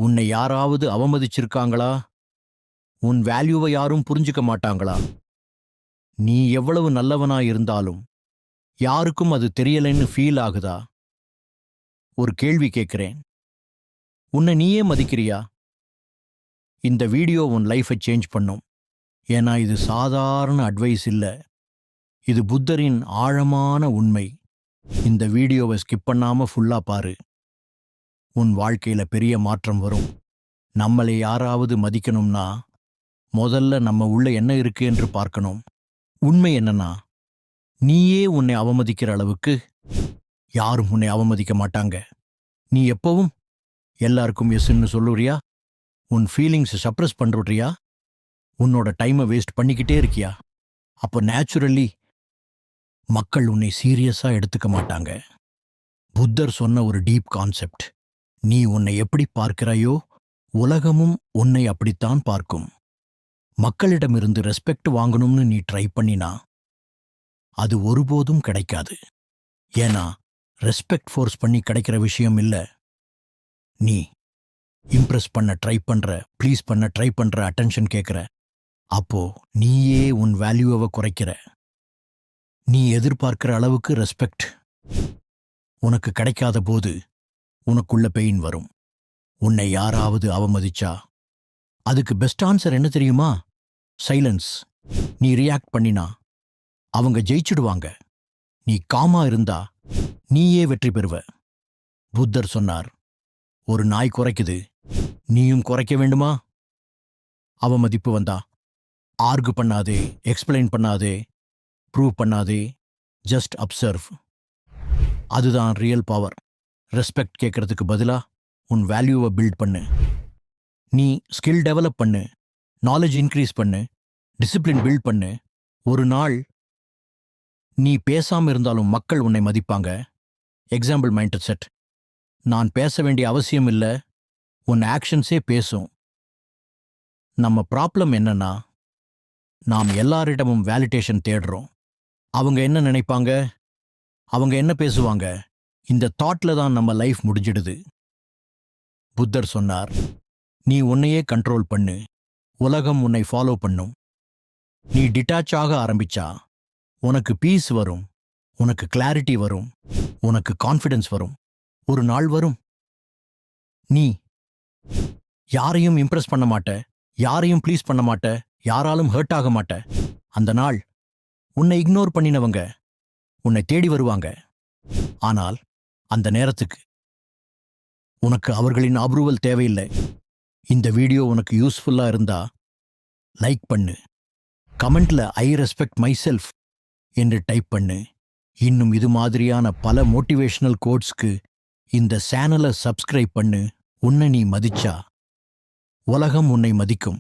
உன்னை யாராவது அவமதிச்சிருக்காங்களா? உன் வேல்யூவை யாரும் புரிஞ்சுக்க மாட்டாங்களா? நீ எவ்வளவு நல்லவனா இருந்தாலும் யாருக்கும் அது தெரியலைன்னு ஃபீல் ஆகுதா? ஒரு கேள்வி கேட்கிறேன். உன்னை நீயே மதிக்கிறியா? இந்த வீடியோ உன் லைஃபை சேஞ்ச் பண்ணும். ஏன்னா இது சாதாரண அட்வைஸ் இல்ல. இது புத்தரின் ஆழமான உண்மை. இந்த வீடியோவை ஸ்கிப் பண்ணாம ஃபுல்லா பாரு. உன் வாழ்க்கையில பெரிய மாற்றம் வரும். நம்மளை யாராவது மதிக்கணும்னா முதல்ல நம்ம உள்ள என்ன இருக்கு என்று பார்க்கணும். உண்மை என்னன்னா, நீயே உன்னை அவமதிக்கிற அளவுக்கு யாரும் உன்னை அவமதிக்க மாட்டாங்க. நீ எப்பவும் எல்லாருக்கும் எஸ்ன்னு சொல்லுறியா? உன் ஃபீலிங்ஸை சப்ரஸ் பண்றியா? உன்னோட டைமை வேஸ்ட் பண்ணிக்கிட்டே இருக்கியா? அப்போ நேச்சுரலி மக்கள் உன்னை சீரியஸா எடுத்துக்க மாட்டாங்க. புத்தர் சொன்ன ஒரு டீப் கான்செப்ட். நீ உன்னை எப்படி பார்க்கிறாயோ உலகமும் உன்னை அப்படித்தான் பார்க்கும். மக்களிடமிருந்து ரெஸ்பெக்ட் வாங்கணும்னு நீ ட்ரை பண்ணினா அது ஒருபோதும் கிடைக்காது. ஏன்னா ரெஸ்பெக்ட் ஃபோர்ஸ் பண்ணி கிடைக்கிற விஷயம் இல்ல. நீ இம்ப்ரெஸ் பண்ண ட்ரை பண்ற, ப்ளீஸ் பண்ண ட்ரை பண்ற, அட்டென்ஷன் கேட்கிற. அப்போ நீயே உன் வேல்யூவை குறைக்கிற. நீ எதிர்பார்க்கிற அளவுக்கு ரெஸ்பெக்ட் உனக்கு கிடைக்காத போது உனக்குள்ள பெயின் வரும். உன்னை யாராவது அவமதிச்சா அதுக்கு பெஸ்ட் ஆன்சர் என்ன தெரியுமா? சைலன்ஸ். நீ ரியாக்ட் பண்ணினா அவங்க ஜெயிச்சிடுவாங்க. நீ காமா இருந்தா நீயே வெற்றி பெறுவ. புத்தர் சொன்னார், ஒரு நாய் குறைக்குது, நீயும் குறைக்க வேண்டுமா? அவமதிப்பு வந்தா ஆர்கு பண்ணாதே, எக்ஸ்பிளைன் பண்ணாதே, ப்ரூவ் பண்ணாதே, ஜஸ்ட் அப்சர்வ். அதுதான் ரியல் பவர். ரெஸ்பெக்ட் கேட்கறதுக்கு பதிலா உன் வேல்யூவை பில்ட் பண்ணு. நீ ஸ்கில் டெவலப் பண்ணு, நாலேஜ் இன்க்ரீஸ் பண்ணு, டிசிப்ளின் பில்ட் பண்ணு. ஒரு நாள் நீ பேசாம இருந்தாலும் மக்கள் உன்னை மதிப்பாங்க. Example mind set. நான் பேச வேண்டிய அவசியம் இல்லை, உன் ஆக்ஷன்ஸே பேசும். நம்ம ப்ராப்ளம் என்னன்னா, நாம் எல்லாரிடமும் வேலிடேஷன் தேடுறோம். அவங்க என்ன நினைப்பாங்க, அவங்க என்ன பேசுவாங்க, இந்த தாட்ல தான் நம்ம லைஃப் முடிஞ்சிடுது. புத்தர் சொன்னார், நீ உன்னையே கண்ட்ரோல் பண்ணு, உலகம் உன்னை ஃபாலோ பண்ணும். நீ டிட்டாச் ஆக ஆரம்பிச்சா உனக்கு பீஸ் வரும், உனக்கு கிளாரிட்டி வரும், உனக்கு கான்ஃபிடன்ஸ் வரும். ஒரு நாள் வரும், நீ யாரையும் இம்ப்ரெஸ் பண்ண மாட்ட, யாரையும் ப்ளீஸ் பண்ண மாட்ட, யாராலும் ஹர்ட் ஆக மாட்ட. அந்த நாள் உன்னை இக்னோர் பண்ணினவங்க உன்னை தேடி வருவாங்க. ஆனால் அந்த நேரத்துக்கு உனக்கு அவர்களின் அப்ரூவல் தேவையில்லை. இந்த வீடியோ உனக்கு யூஸ்ஃபுல்லா இருந்தா லைக் பண்ணு, கமெண்ட்ல ஐ ரெஸ்பெக்ட் மை செல்ஃப் என்று டைப் பண்ணு. இன்னும் இது மாதிரியான பல மோட்டிவேஷனல் கோட்ஸ்க்கு இந்த சேனலை சப்ஸ்கிரைப் பண்ணு. உன்னை நீ மதிச்சா உலகம் உன்னை மதிக்கும்.